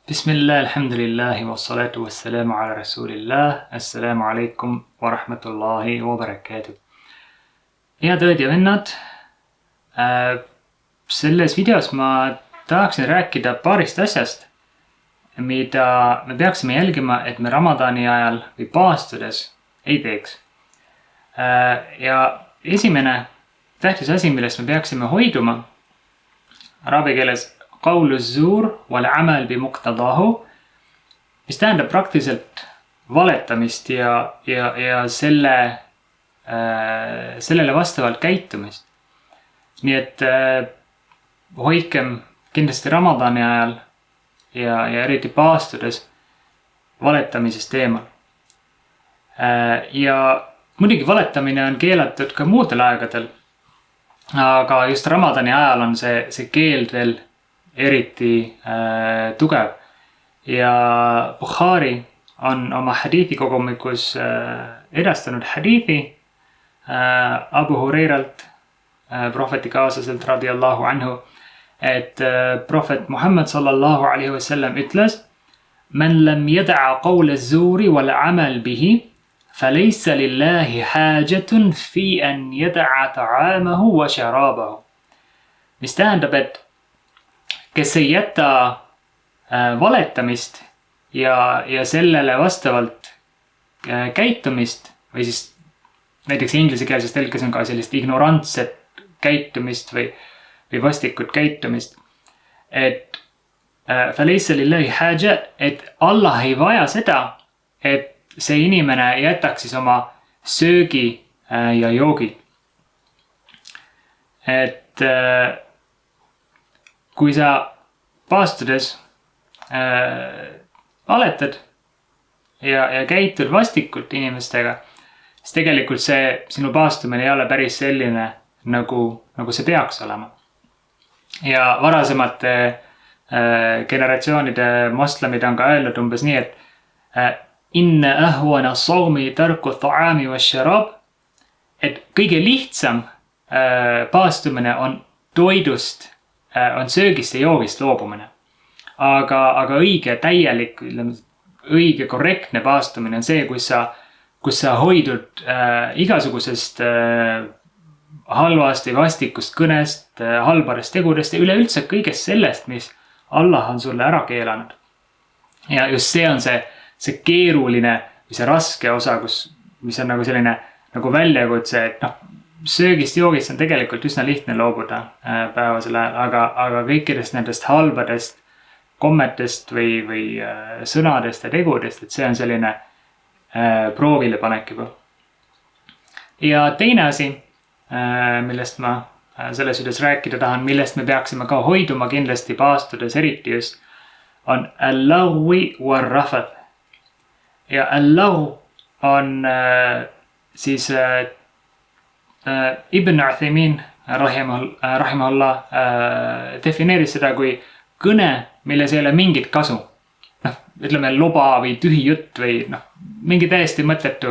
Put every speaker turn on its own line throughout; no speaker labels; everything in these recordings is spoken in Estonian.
Bismillah, alhamdulillahi wassalatu wassalamu ala rasulillah. Assalamu alaikum wa rahmatullahi wa barakatuh. Head õed ja vennad, selles videos ma tahaksin rääkida paarist asjast, mida me peaksime jälgima, et me Ramadani ajal või paastudes ei teeks. Ja esimene tähtis asi, millest me peaksime hoiduma araabia keeles qaulu zuur wal amal bi muqtadahu, mis tähendab praktiliselt valetamist ja sellele vastavalt käitumist. Nii et hoidkem kindlasti Ramadani ajal ja eriti paastudes valetamisest eemal. Ja muidugi valetamine on keelatud ka muudel aegadel, aga just Ramadani ajal on see keeld veel eriti tugev. Ja Bukhari on oma hadithi kogumikus edastanud hadithi Abu Hurairalt, prohveti kaaslaselt radiyallahu anhu, et prohvet Muhammad sallallahu alaihi wasallam ütles: "Man lam yada'a qawla az-zuri wal amal bihi, falaysa lillahi hajatun fi an yada'a ta'amahu wa sharabahu." Mis tähendab, et kes ei jäta valetamist ja sellele vastavalt käitumist, või siis näiteks inglisekeelses tõlkes on ka sellist ignorantset käitumist või vastikut käitumist, et falaysa lillahi haja, et Allah ei vaja seda, et see inimene jätaks siis oma söögi ja joogi. Et kui sa paastudes valetad ja käitud vastikult inimestega, siis tegelikult see sinu paastumine ei ole päris selline, nagu see peaks olema. Ja varasemate generatsioonide moslemid on ka öelnud umbes nii, et inna ahwana sawmi tarku ta'ami wa sharab, et kõige lihtsam paastumine on toidust, on söögist ja joogist loobumine. Aga õige, täielik, õige, korrektne paastumine on see, kus sa hoidud igasugusest halvast või vastikust kõnest, halbadest tegudest ja üleüldse kõigest sellest, mis Allah on sulle ära keelanud. Ja just see on see keeruline või see raske osa, mis on nagu selline nagu väljakutse, et söögist, joogist on tegelikult üsna lihtne loobuda päevasel ajal, aga kõikidest nendest halbadest kommetest või sõnadest ja tegudest, et see on selline proovile panek juba. Ja teine asi, millest ma selles videos rääkida tahan, millest me peaksime ka hoiduma kindlasti paastudes eriti just, on al-lagwi war-rafath. Ja al-lagw on siis Ibn Uthaymin rahimahullah defineeris seda kui kõne, milles ei ole mingit kasu. Ütleme loba või tühi jutt või mingi täiesti mõttetu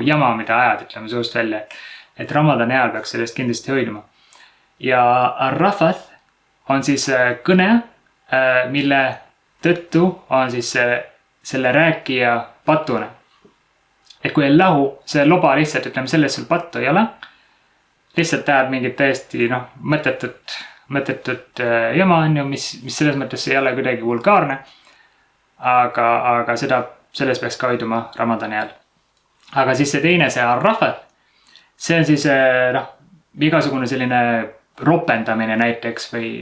jama, mida ajad, ütleme suust välja. Et Ramadani ajal peaks sellest kindlasti hoiduma. Ja ar-rafath on siis kõne, mille tõttu on siis selle rääkija patune. Et kui ei lahu, see loba lihtsalt, ütleme sellest sul pattu ei ole, lihtsalt tähendab mingit täiesti mõttetut jama on ju, mis selles mõttes ei ole kuidagi vulgaarne, aga selles peaks ka hoiduma Ramadani ajal. Aga siis see teine, see ar-rafath, see on siis igasugune selline ropendamine näiteks või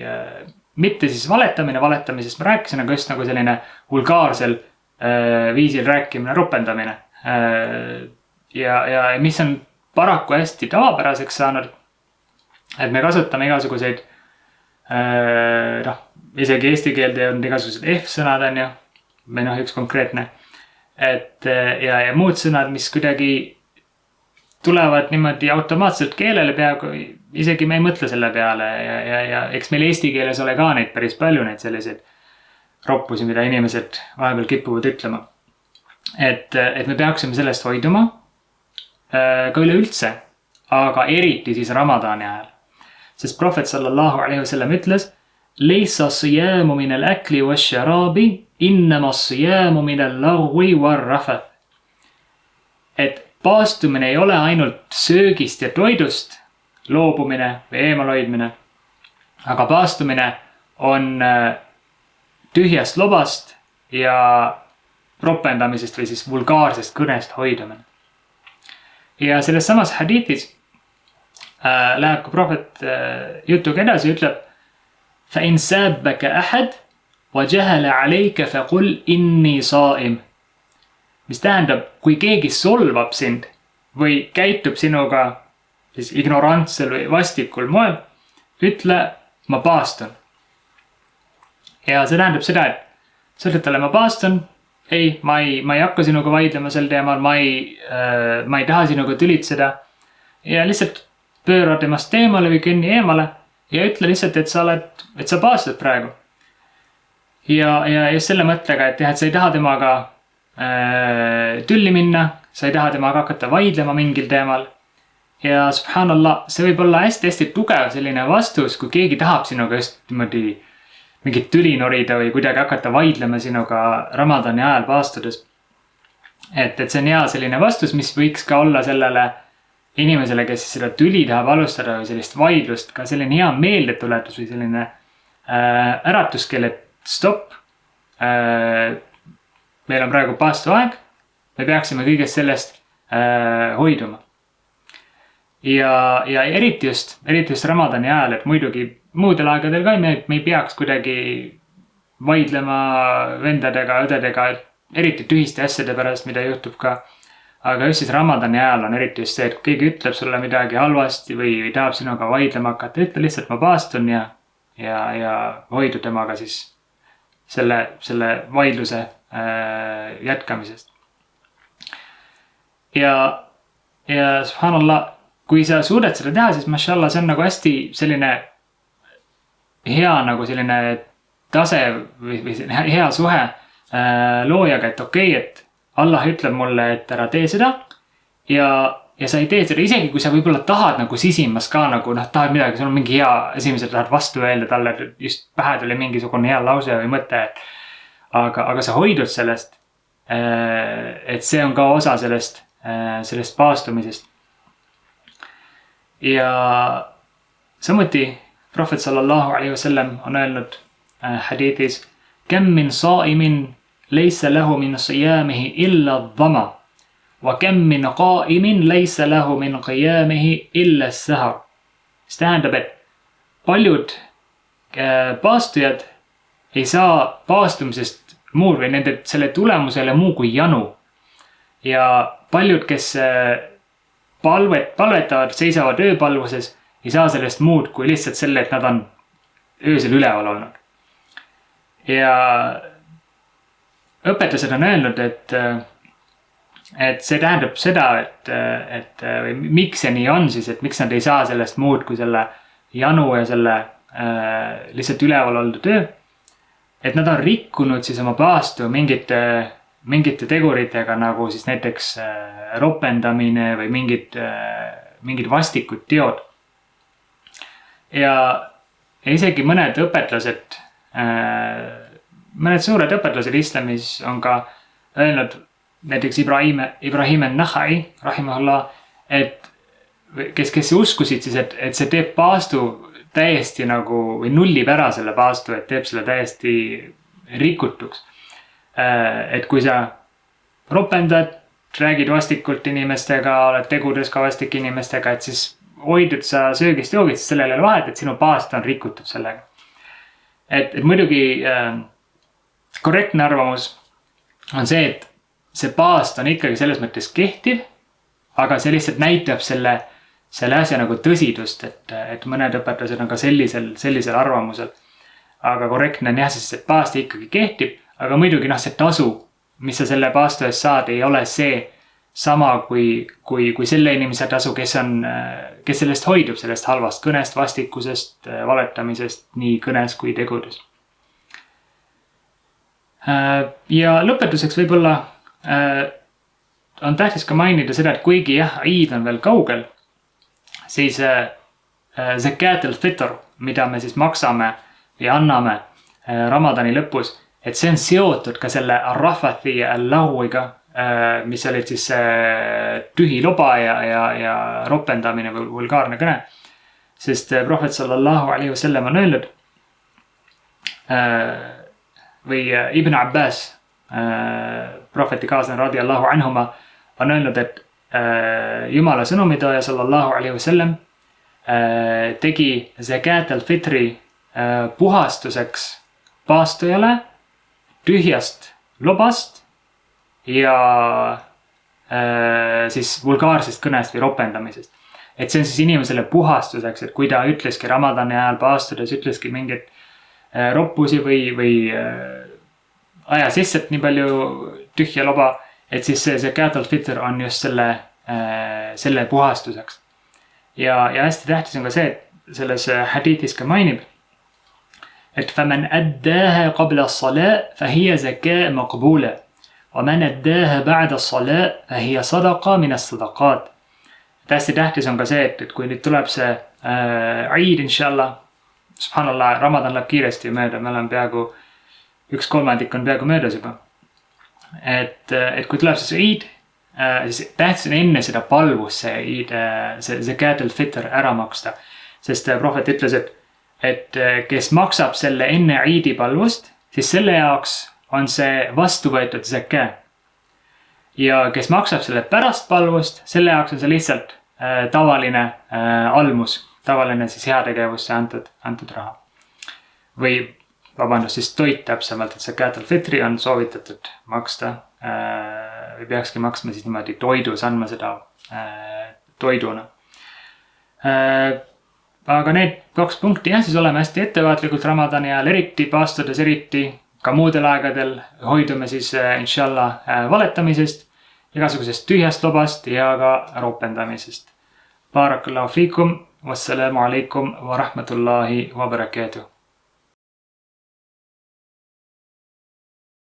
mitte siis valetamisest ma rääkisin, aga just nagu selline vulgaarsel viisil rääkimine, ropendamine. Ja mis on paraku hästi tavapäraseks saanud, et me kasutame igasuguseid, isegi eesti keelde on igasugused F-sõnad on ju, või üks konkreetne, et ja muud sõnad, mis kuidagi tulevad niimoodi automaatselt keelele peaaegu, isegi me ei mõtle selle peale ja eks meil eesti keeles ole ka neid päris palju, neid selliseid roppusi, mida inimesed vahepeal kipuvad ütlema. Et me peaksime sellest hoiduma ka üleüldse, aga eriti siis Ramadani ajal. Sest prohvet sallallahu alaihi wasallam ütles, Leisa siyamu min al-akli wa sharabi, innama siyamu min al-lagwi wa rafath. Et paastumine ei ole ainult söögist ja toidust loobumine või eemalhoidmine, aga paastumine on tühjast lobast ja ropendamisest või siis vulgaarsest kõnest hoidumine. Ja selles samas hadiithis läheb ka prohvet jutuga edasi, ütleb فَإِنْ سَابَّكَ أَحَدْ وَجَهَلَ عَلَيْكَ فَقُلْ إِنِّي صَائِمْ. Mis tähendab, kui keegi solvab sind või käitub sinuga siis ignorantsel või vastikul moel, ütle, ma paastun. Ja see tähendab seda, et sa ütled talle, ma paastun, ei, ma ei hakka sinuga vaidlema sel teemal, ma ei taha sinuga tülitseda. Ja lihtsalt pööra temast eemale või kõnni eemale ja ütle lihtsalt, et sa paastud praegu. Ja just selle mõttega, et sa ei taha temaga tülli minna, sa ei taha temaga hakata vaidlema mingil teemal. Ja subhanallah, see võib olla hästi-hästi tugev selline vastus, kui keegi tahab sinuga just niimoodi mingit tüli norida või kuidagi hakata vaidlema sinuga Ramadani ajal paastudes. Et see on hea selline vastus, mis võiks ka olla sellele inimesele, kes seda tüli tahab alustada või sellist vaidlust, ka selline hea meeldetuletus või selline äratuskell, et stopp. Meil on praegu paastuaeg, me peaksime kõigest sellest hoiduma. Ja eriti just Ramadani ajal, et muidugi muudel aegadel ka me ei peaks kuidagi vaidlema vendadega, õdedega, eriti tühiste asjade pärast, mida juhtub ka. Aga just siis Ramadani ajal on eriti just see, et kui keegi ütleb sulle midagi halvasti või tahab sinuga vaidlema hakata, ütle lihtsalt ma paastun ja hoidu temaga siis selle vaidluse jätkamisest. Ja subhanallah, kui sa suudad seda teha, siis mashallah, see on nagu hästi selline hea nagu selline tase või hea suhe loojaga, et okei, et Allah ütleb mulle, et ära tee seda ja sa ei tee seda, isegi kui sa võib-olla tahad nagu sisimas ka nagu tahad midagi, sul on mingi hea esimesel tahad vastu öelda talle, just pähe tuli mingisugune hea lause või mõte, aga sa hoidud sellest, et see on ka osa sellest paastumisest. Ja samuti prohvet sallallahu alaihi wasallam on öelnud hadiithis, kem min saimin leisa lahu min siyamihi illa dhama wa kem min qaimin leisa lahu min qiyamihi illa sahar. See tähendab, et paljud paastujad ei saa paastumisest muud või nende selle tulemusele muu kui janu. Ja paljud, kes palvetavad, seisavad ööpalvuses, ei saa sellest muud kui lihtsalt selle, et nad on öösel üleval olnud. Ja õpetlased on öelnud, et see tähendab seda, et miks see nii on siis, et miks nad ei saa sellest muud kui selle janu ja selle lihtsalt üleval oldud öö. Et nad on rikkunud siis oma paastu mingite teguritega, nagu siis näiteks ropendamine või mingid vastikud teod. Ja isegi mõned õpetlased, mõned suured õpetlased islamis on ka öelnud, näiteks Ibrahim an-Nakhai, rahimahullah, et kes uskusid siis, et see teeb paastu täiesti nagu, või nullib ära selle paastu, et teeb selle täiesti rikutuks. Et kui sa ropendad, räägid vastikult inimestega, oled tegudes ka vastik inimestega, et siis hoidud sa söögist joogid, siis sellele vahet, et sinu paast on rikutud sellega. Et muidugi korrektne arvamus on see, et see paast on ikkagi selles mõttes kehtiv, aga see lihtsalt näitab selle asja nagu tõsidust, et mõned õpetlased on ka sellisel arvamusel. Aga korrektne on jah, sest et paast ikkagi kehtib, aga muidugi see tasu, mis sa selle paastu eest saad, ei ole see sama kui selle inimese tasu, kes sellest hoidub, sellest halvast kõnest, vastikusest, valetamisest, nii kõnes kui tegudes. Ja lõpetuseks võib-olla on tähtis ka mainida seda, et kuigi jah, Iid on veel kaugel, siis zakat al-fitr, mida me siis maksame ja anname Ramadani lõpus, et see on seotud ka selle ar-rafathi ja al-lahwiga, mis olid siis tühi loba ja ropendamine või vulgaarne kõne. Sest prohvet sallallahu alaihi wasallam on öelnud, või Ibn Abbas, prohveti kaaslane radiallahu anhuma, on öelnud, et Jumala sõnumitooja sallallahu alaihi wasallam tegi zakat al-fitri puhastuseks paastujale tühjast lobast ja siis vulgaarsest kõnest või ropendamisest. Et see on siis inimesele puhastuseks, et kui ta ütleski Ramadani ajal paastudes, ütleski mingit roppusi või ajas lihtsalt nii palju tühja loba, et siis see zakat al-fitr on just selle puhastuseks. Ja hästi tähtis on ka see, et selles hadiithis ka mainib, et فَمَنْ أَدَّاهَا قَبْلَ الصَّلَاءِ فَهِيَ زَكَاء مَقْبُولَ وَمَنْ أَدَّاهَا بَعْدَ الصَّلَاءِ فَهِيَ صَدَقَةٌ مِنَ الصَّدَقَاتِ. Hästi tähtis on ka see, et kui nüüd tuleb see Eid inshallah, subhanallah, Ramadan läheb kiiresti mööda, me oleme peaaegu 1/3 on peaaegu möödas juba. Et kui tuleb see Eid, siis tähtis on enne seda palvust see Eid, see zakat al-fitr ära maksta. Sest prohvet ütles, et kes maksab selle enne Eidi palvust, siis selle jaoks on see vastu võetud zakat. Ja kes maksab selle pärast palvust, selle jaoks on see lihtsalt tavaline almus, tavaline siis heategevusse antud raha. Või vabandust, siis toit täpsemalt, et zakat al-fitri on soovitatud maksta või peakski maksma siis niimoodi toidus, andma seda toiduna. Aga need 2 punkti, jah, siis oleme hästi ettevaatlikult Ramadani ajal, eriti paastudes, eriti ka muudel aegadel hoidume siis inshallah valetamisest, igasugusest tühjast lobast ja ka ropendamisest. Barakallahu fiikum, wassalamu alaikum wa rahmatullahi wa barakatuh.